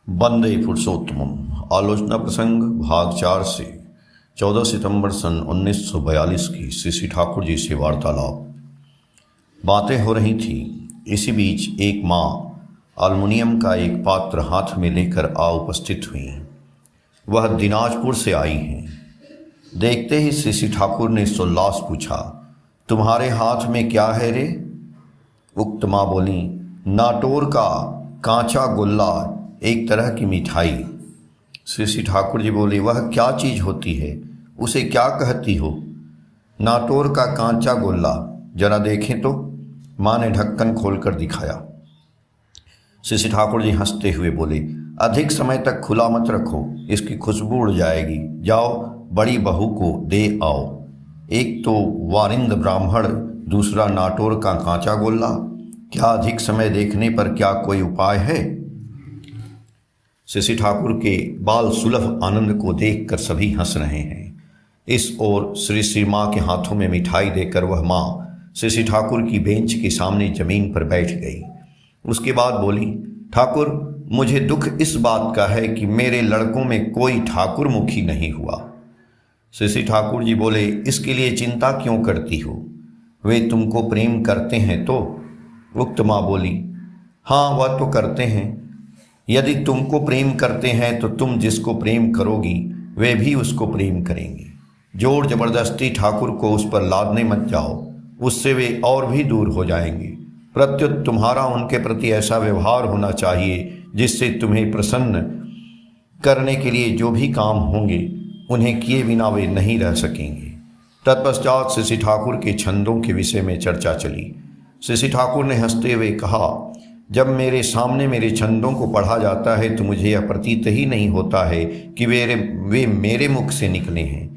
वंदे पुरुषोत्तमम। आलोचना प्रसंग भाग 4 से 14 सितंबर सन 1942 की श्री ठाकुर जी से वार्तालाप। बातें हो रही थी। इसी बीच एक माँ एल्युमिनियम का एक पात्र हाथ में लेकर आ उपस्थित हुई। वह दिनाजपुर से आई हैं। देखते ही श्री ठाकुर ने सोल्लास पूछा, तुम्हारे हाथ में क्या है रे? उक्त माँ बोली, नाटोर का कांचा गोल्ला, एक तरह की मिठाई। श्री ठाकुर जी बोले, वह क्या चीज़ होती है, उसे क्या कहती हो? नाटोर का कांचा गोल्ला, जरा देखें तो। माँ ने ढक्कन खोलकर दिखाया। श्री ठाकुर जी हंसते हुए बोले, अधिक समय तक खुला मत रखो, इसकी खुशबू उड़ जाएगी। जाओ बड़ी बहू को दे आओ। एक तो वारिंद ब्राह्मण, दूसरा नाटोर का कांचा गोल्ला। क्या अधिक समय देखने पर क्या कोई उपाय है? श्री ठाकुर के बाल सुलभ आनंद को देखकर सभी हंस रहे हैं। इस ओर श्री माँ के हाथों में मिठाई देकर वह माँ श्री ठाकुर की बेंच के सामने जमीन पर बैठ गई। उसके बाद बोली, ठाकुर, मुझे दुख इस बात का है कि मेरे लड़कों में कोई ठाकुर मुखी नहीं हुआ। श्री ठाकुर जी बोले, इसके लिए चिंता क्यों करती हो? वे तुमको प्रेम करते हैं तो? उक्त माँ बोली, हाँ वह तो करते हैं। यदि तुमको प्रेम करते हैं तो तुम जिसको प्रेम करोगी वे भी उसको प्रेम करेंगे। जोर जबरदस्ती ठाकुर को उस पर लादने मत जाओ, उससे वे और भी दूर हो जाएंगे। प्रत्युत तुम्हारा उनके प्रति ऐसा व्यवहार होना चाहिए जिससे तुम्हें प्रसन्न करने के लिए जो भी काम होंगे उन्हें किए बिना वे नहीं रह सकेंगे। तत्पश्चात श्री ठाकुर के छंदों के विषय में चर्चा चली। श्री ठाकुर ने हंसते हुए कहा, जब मेरे सामने मेरे छंदों को पढ़ा जाता है तो मुझे यह प्रतीत ही नहीं होता है कि वे मेरे मुख से निकले हैं।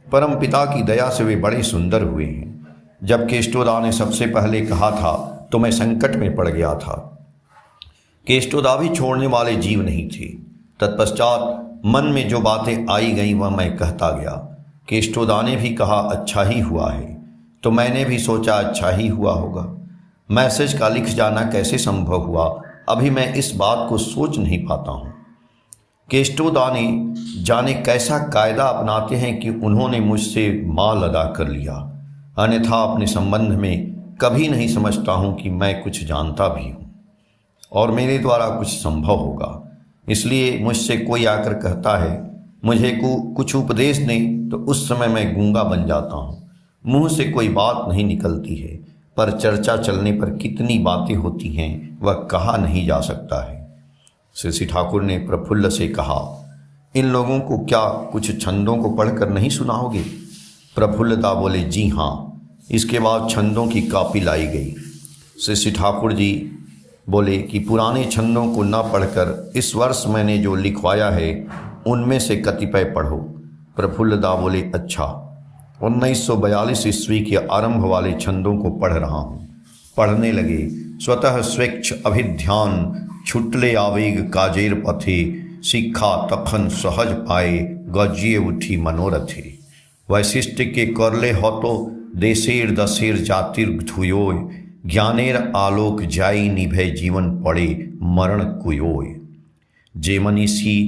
परम पिता की दया से वे बड़े सुंदर हुए हैं। जब केष्टोदा ने सबसे पहले कहा था तो मैं संकट में पड़ गया था। केष्टोदा भी छोड़ने वाले जीव नहीं थे। तत्पश्चात मन में जो बातें आई गईं वह मैं कहता गया। केष्टोदा ने भी कहा अच्छा ही हुआ है, तो मैंने भी सोचा अच्छा ही हुआ होगा। मैसेज का लिख जाना कैसे संभव हुआ, अभी मैं इस बात को सोच नहीं पाता हूँ। केष्टोदा ने जाने कैसा कायदा अपनाते हैं कि उन्होंने मुझसे माल अदा कर लिया, अन्यथा अपने संबंध में कभी नहीं समझता हूँ कि मैं कुछ जानता भी हूँ और मेरे द्वारा कुछ संभव होगा। इसलिए मुझसे कोई आकर कहता है मुझे कुछ उपदेश दें तो उस समय मैं गूंगा बन जाता हूँ। मुंह से कोई बात नहीं निकलती है, पर चर्चा चलने पर कितनी बातें होती हैं वह कहा नहीं जा सकता है। श्री ठाकुर ने प्रफुल्ल से कहा, इन लोगों को क्या कुछ छंदों को पढ़कर नहीं सुनाओगे? प्रफुल्लता बोले, जी हाँ। इसके बाद छंदों की कॉपी लाई गई। श्री ठाकुर जी बोले कि पुराने छंदों को न पढ़कर इस वर्ष मैंने जो लिखवाया है उनमें से कतिपय पढ़ो। प्रफुल्लदा बोले, अच्छा। 1942 ईस्वी के आरंभ वाले छंदों को पढ़ रहा हूँ। पढ़ने लगे। स्वतः स्वेच्छ अभिध्यान छुटले आवेग काजेर पथे, सीखा तखन सहज पाए गजिए उठी मनोरथे। वैशिष्ट के करले हतो देशेर दशेर जातिर धुयोय, ज्ञानेर आलोक जाई निभे जीवन पड़े मरण कुयोय। जे मनीषी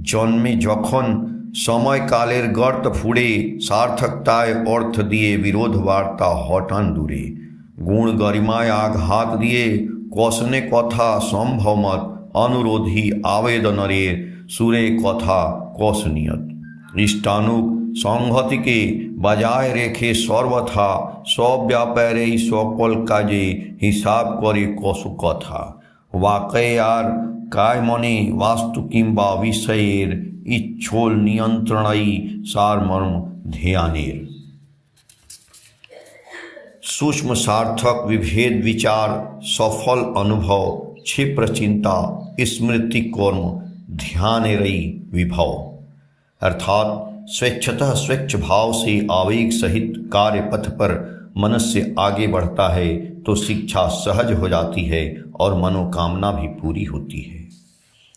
जन्मे जखन समय कालेर गर्त फुड़े, सार्थकताय अर्थ दिए विरोध वार्ता हटान दूरे। गुण गरिमाय आघात दिए कौशने कथा संभव मत, अनुरोधी आवेदनरे सुरे कथा कौशनियत। इष्टानुक संहति के बजाय रेखे सर्वथा, सब व्यापारे सकल काजे हिसाब करे कौशु कथा। वाकई आर काय मने वास्तु किंबा विषयेर इच्छोल नियंत्रणई सारमर्म ध्यानेर। सूक्ष्म सार्थक विभेद विचार सफल अनुभव, क्षिप्र चिंता स्मृति कर्म ध्यानेरई विभव। अर्थात स्वेच्छतः स्वच्छ भाव से आवेग सहित कार्य पथ पर मनुष्य आगे बढ़ता है तो शिक्षा सहज हो जाती है और मनोकामना भी पूरी होती है।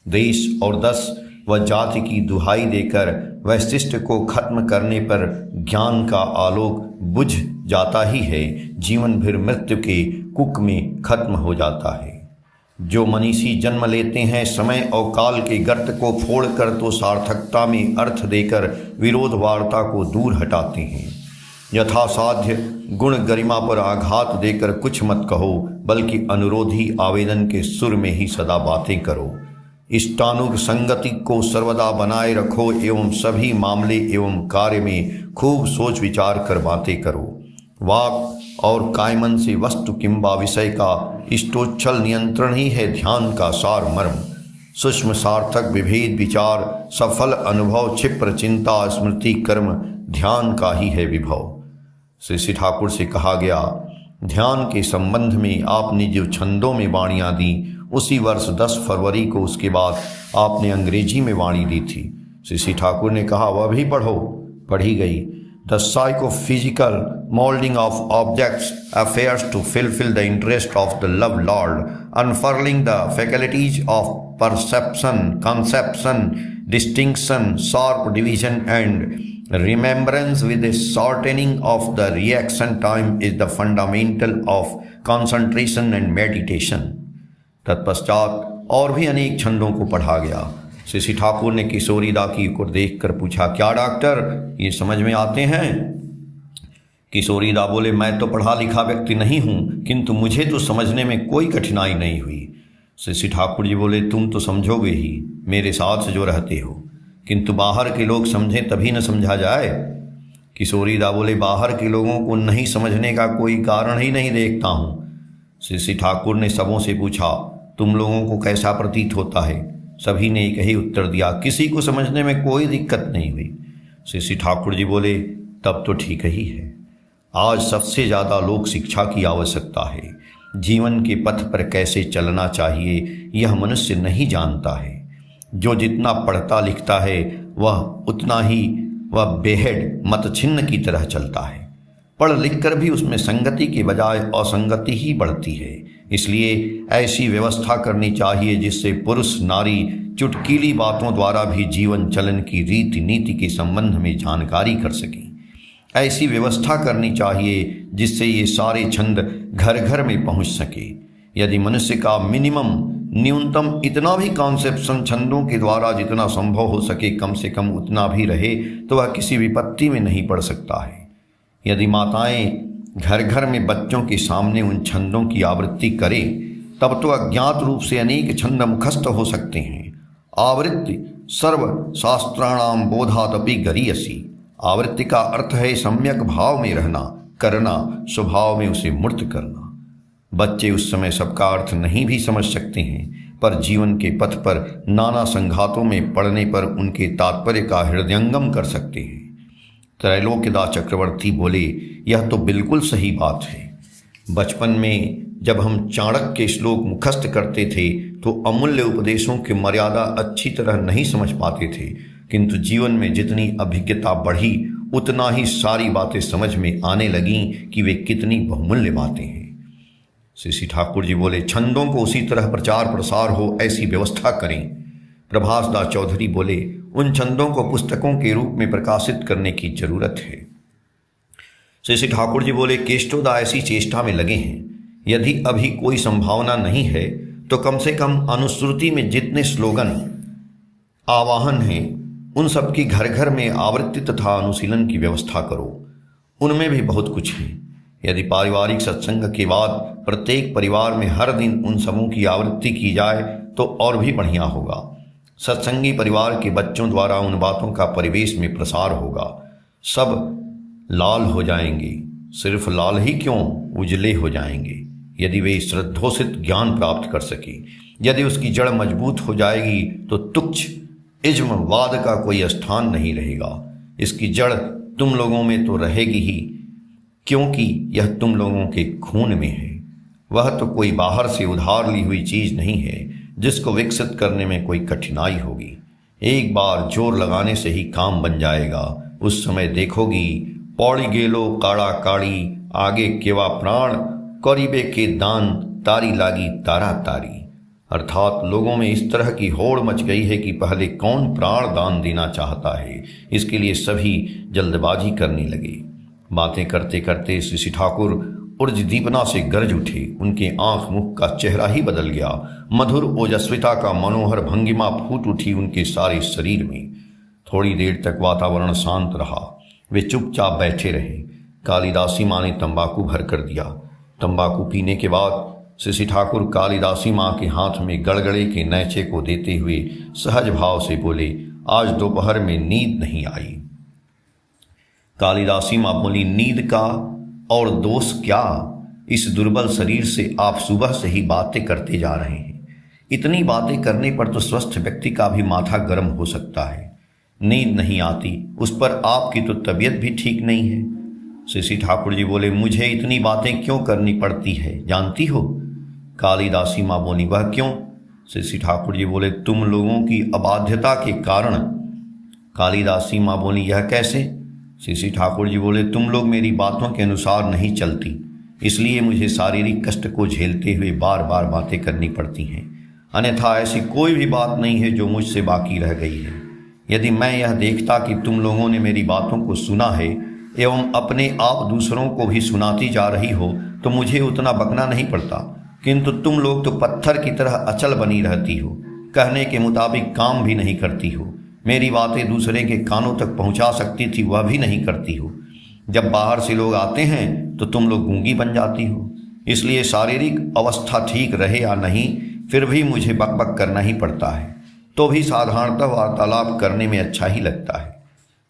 देश और दस व जाति की दुहाई देकर वैशिष्ट को खत्म करने पर ज्ञान का आलोक बुझ जाता ही है, जीवन भर मृत्यु के कुक में खत्म हो जाता है। जो मनीषी जन्म लेते हैं समय और काल के गर्त को फोड़कर तो सार्थकता में अर्थ देकर विरोध वार्ता को दूर हटाते हैं। यथासाध्य गुण गरिमा पर आघात देकर कुछ मत कहो, बल्कि अनुरोधी आवेदन के सुर में ही सदा बातें करो। इष्टानुग संगति को सर्वदा बनाए रखो एवं सभी मामले एवं कार्य में खूब सोच विचार कर बातें करो। वाक और कायमन से वस्तु किंबा विषय का इष्टोच्छल नियंत्रण ही है ध्यान का सार मर्म। सूक्ष्म सार्थक विभेद विचार सफल अनुभव क्षिप्र चिंता स्मृति कर्म ध्यान का ही है विभव। श्री ठाकुर से कहा गया, ध्यान के संबंध में आपने जो छंदों में वाणियाँ दी उसी वर्ष 10 फरवरी को उसके बाद आपने अंग्रेजी में वाणी दी थी। श्री ठाकुर ने कहा, वह भी पढ़ो। पढ़ी गई। The psychophysical molding of objects affairs to fulfill the interest of the love Lord, unfurling the faculties of perception, conception, distinction, sharp division and remembrance with a shortening of the reaction time is the fundamental of concentration and meditation. तत्पश्चात और भी अनेक छंदों को पढ़ा गया। श्री ठाकुर ने किशोरीदा की को देखकर पूछा, क्या डॉक्टर ये समझ में आते हैं? किशोरीदा बोले, मैं तो पढ़ा लिखा व्यक्ति नहीं हूँ, किंतु मुझे तो समझने में कोई कठिनाई नहीं हुई। श्री ठाकुर जी बोले, तुम तो समझोगे ही, मेरे साथ जो रहते हो, किंतु बाहर के लोग समझें तभी न समझा जाए। किशोरीदा बोले, बाहर के लोगों को नहीं समझने का कोई कारण ही नहीं देखता हूँ। श्री ठाकुर ने सबों से पूछा, तुम लोगों को कैसा प्रतीत होता है? सभी ने एक ही उत्तर दिया, किसी को समझने में कोई दिक्कत नहीं हुई। श्री ठाकुर जी बोले, तब तो ठीक ही है। आज सबसे ज़्यादा लोक शिक्षा की आवश्यकता है। जीवन के पथ पर कैसे चलना चाहिए यह मनुष्य नहीं जानता है। जो जितना पढ़ता लिखता है वह उतना ही वह बेहेड मतछिन्न की तरह चलता है। पढ़ लिख कर भी उसमें संगति के बजाय असंगति ही बढ़ती है। इसलिए ऐसी व्यवस्था करनी चाहिए जिससे पुरुष नारी चुटकीली बातों द्वारा भी जीवन चलन की रीति नीति के संबंध में जानकारी कर सकें। ऐसी व्यवस्था करनी चाहिए जिससे ये सारे छंद घर घर में पहुंच सके। यदि मनुष्य का न्यूनतम इतना भी कॉन्सेप्शन छंदों के द्वारा जितना संभव हो सके कम से कम उतना भी रहे तो वह किसी विपत्ति में नहीं पड़ सकता है। यदि माताएं घर घर में बच्चों के सामने उन छंदों की आवृत्ति करें तब तो अज्ञात रूप से अनेक छंद मुखस्त हो सकते हैं। आवृत्ति सर्व शास्त्राणाम बोधादपि गरीयसी। आवृत्ति का अर्थ है सम्यक भाव में रहना, करना, स्वभाव में उसे मूर्त करना। बच्चे उस समय सबका अर्थ नहीं भी समझ सकते हैं, पर जीवन के पथ पर नाना संघातों में पड़ने पर उनके तात्पर्य का हृदयंगम कर सकते हैं। त्रैलोक्यदास चक्रवर्ती बोले, यह तो बिल्कुल सही बात है। बचपन में जब हम चाणक्य के श्लोक मुखस्त करते थे तो अमूल्य उपदेशों की मर्यादा अच्छी तरह नहीं समझ पाते थे, किंतु जीवन में जितनी अभिज्ञता बढ़ी उतना ही सारी बातें समझ में आने लगीं कि वे कितनी बहुमूल्य बातें हैं। श्री ठाकुर जी बोले, छंदों को उसी तरह प्रचार प्रसार हो ऐसी व्यवस्था करें। प्रभास दास चौधरी बोले, उन छंदों को पुस्तकों के रूप में प्रकाशित करने की जरूरत है। श्री ठाकुर जी बोले, केष्टोदा ऐसी चेष्टा में लगे हैं। यदि अभी कोई संभावना नहीं है तो कम से कम अनुश्रुति में जितने स्लोगन आवाहन हैं उन सब की घर घर में आवृत्ति तथा अनुशीलन की व्यवस्था करो। उनमें भी बहुत कुछ है। यदि पारिवारिक सत्संग के बाद प्रत्येक परिवार में हर दिन उन सबों की आवृत्ति की जाए तो और भी बढ़िया होगा। सत्संगी परिवार के बच्चों द्वारा उन बातों का परिवेश में प्रसार होगा। सब लाल हो जाएंगे, सिर्फ लाल ही क्यों, उजले हो जाएंगे यदि वे श्रद्धोसित ज्ञान प्राप्त कर सके। यदि उसकी जड़ मजबूत हो जाएगी तो तुच्छ इज्मवाद का कोई स्थान नहीं रहेगा। इसकी जड़ तुम लोगों में तो रहेगी ही, क्योंकि यह तुम लोगों के खून में है। वह तो कोई बाहर से उधार ली हुई चीज नहीं है जिसको विकसित करने में कोई कठिनाई होगी। एक बार जोर लगाने से ही काम बन जाएगा। उस समय देखोगी, पौड़ी गेलो काड़ा काड़ी, आगे केवा प्राण, करीबे के दान, तारी लागी तारा तारी। अर्थात लोगों में इस तरह की होड़ मच गई है कि पहले कौन प्राण दान देना चाहता है, इसके लिए सभी जल्दबाजी करने लगे। बातें करते करते श्री ठाकुर उर्ज दीपना से गरज उठे। उनके आंख मुख का चेहरा ही बदल गया। मधुर ओजस्विता का मनोहर भंगिमा फूट उठी उनके सारे शरीर में। थोड़ी देर तक वातावरण शांत रहा। वे चुपचाप बैठे रहे। कालिदासी माँ ने तंबाकू भर कर दिया। तंबाकू पीने के बाद श्री ठाकुर कालिदासी माँ के हाथ में गड़गड़े के नैचे को देते हुए सहज भाव से बोले, आज दोपहर में नींद नहीं आई। कालिदासी माँ बोली, नींद का और दोष क्या? इस दुर्बल शरीर से आप सुबह से ही बातें करते जा रहे हैं। इतनी बातें करने पर तो स्वस्थ व्यक्ति का भी माथा गर्म हो सकता है। नींद नहीं आती, उस पर आपकी तो तबीयत भी ठीक नहीं है। श्री ठाकुर जी बोले, मुझे इतनी बातें क्यों करनी पड़ती है जानती हो? कालिदासी माँ बोली, वह क्यों? श्री ठाकुर जी बोले, तुम लोगों की अबाध्यता के कारण। कालिदासी माँ बोली, यह कैसे? श्री ठाकुर जी बोले, तुम लोग मेरी बातों के अनुसार नहीं चलती, इसलिए मुझे शारीरिक कष्ट को झेलते हुए बार बार बातें करनी पड़ती हैं। अन्यथा ऐसी कोई भी बात नहीं है जो मुझसे बाकी रह गई है। यदि मैं यह देखता कि तुम लोगों ने मेरी बातों को सुना है एवं अपने आप दूसरों को भी सुनाती जा रही हो तो मुझे उतना बकना नहीं पड़ता, किंतु तुम लोग तो पत्थर की तरह अचल बनी रहती हो, कहने के मुताबिक काम भी नहीं करती हो। मेरी बातें दूसरे के कानों तक पहुंचा सकती थी, वह भी नहीं करती हो। जब बाहर से लोग आते हैं तो तुम लोग गूंगी बन जाती हो। इसलिए शारीरिक अवस्था ठीक रहे या नहीं, फिर भी मुझे बकबक करना ही पड़ता है। तो भी साधारणतः वार्तालाप करने में अच्छा ही लगता है।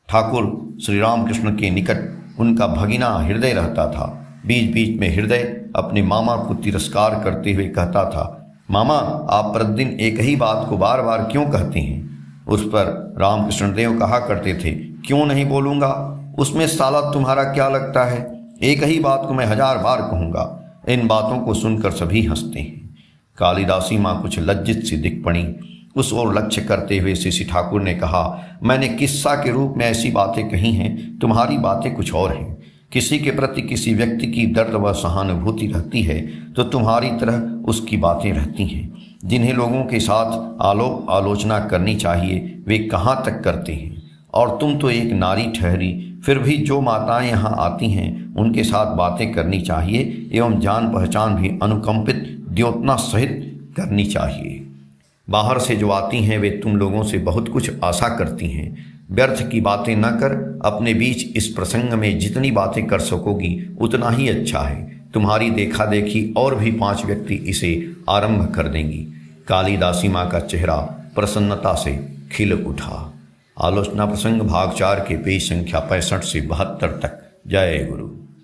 ठाकुर श्री रामकृष्ण के निकट उनका भगिना हृदय रहता था। बीच बीच में हृदय अपने मामा को तिरस्कार करते हुए कहता था, मामा आप प्रतिदिन एक ही बात को बार बार क्यों कहते हैं? उस पर रामकृष्ण देव कहा करते थे, क्यों नहीं बोलूँगा, उसमें साला तुम्हारा क्या लगता है? एक ही बात को मैं 1000 बार कहूँगा। इन बातों को सुनकर सभी हंसते हैं। कालिदासी माँ कुछ लज्जित सी दिख पड़ी। उस ओर लक्ष्य करते हुए श्री ठाकुर ने कहा, मैंने किस्सा के रूप में ऐसी बातें कही हैं, तुम्हारी बातें कुछ और हैं। किसी के प्रति किसी व्यक्ति की दर्द व सहानुभूति रहती है तो तुम्हारी तरह उसकी बातें रहती हैं। जिन्हें लोगों के साथ आलोक आलोचना करनी चाहिए वे कहाँ तक करते हैं। और तुम तो एक नारी ठहरी, फिर भी जो माताएं यहाँ आती हैं उनके साथ बातें करनी चाहिए एवं जान पहचान भी अनुकंपित द्योतना सहित करनी चाहिए। बाहर से जो आती हैं वे तुम लोगों से बहुत कुछ आशा करती हैं। व्यर्थ की बातें न कर, अपने बीच इस प्रसंग में जितनी बातें कर सकोगी उतना ही अच्छा है। तुम्हारी देखा देखी और भी 5 व्यक्ति इसे आरंभ कर देंगी। कालिदासी माँ का चेहरा प्रसन्नता से खिल उठा। आलोचना प्रसंग भाग 4 के पेज संख्या 65 से 72 तक। जय गुरु।